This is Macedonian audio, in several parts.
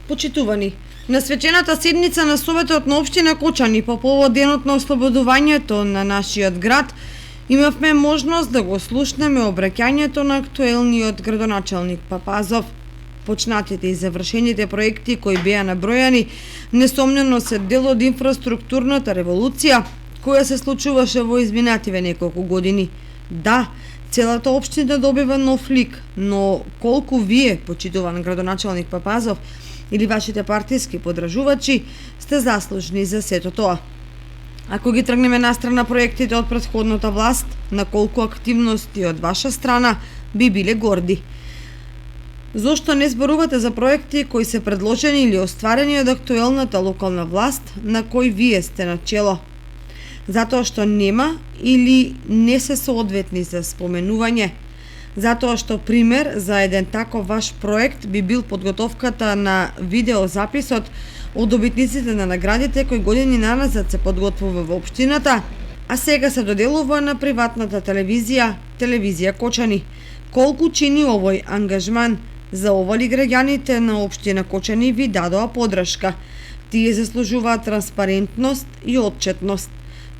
Почитувани, на свечената седница на Советот на општина Кочани по повод денот на ослободувањето на нашиот град, имавме можност да го слушнеме обраќањето на актуелниот градоначалник Папазов. Почнатите и завршените проекти кои беа набројани несомнено се дел од инфраструктурната револуција која се случуваше во изминативе неколку години. Да, целата општина добива нов лик, но колку вие, почитуван градоначалник Папазов, или вашите партиски подражувачи, сте заслужни за сето тоа. Ако ги тргнеме настрана проектите од претходната власт, на колку активности од ваша страна би биле горди. Зошто не зборувате за проекти кои се предложени или остварени од актуелната локална власт на кој вие сте на чело? Затоа што нема или не се соодветни за споменување? Затоа што пример за еден таков ваш проект би бил подготовката на видеозаписот од добитниците на наградите кои години наназад се подготвува во општината, а сега се доделува на приватната телевизија Кочани. Колку чини овој ангажман? За ова ли граѓаните на општина Кочани ви дадоа подршка? Тие заслужуваат транспарентност и отчетност.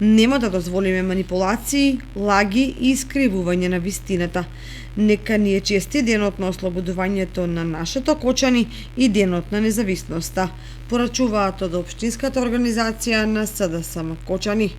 Нема да дозволиме манипулации, лаги и искривување на вистината. Нека ни е чести денот на ослободувањето на нашето Кочани и денот на независноста, порачуваат од општинската организација на СДСМ Кочани.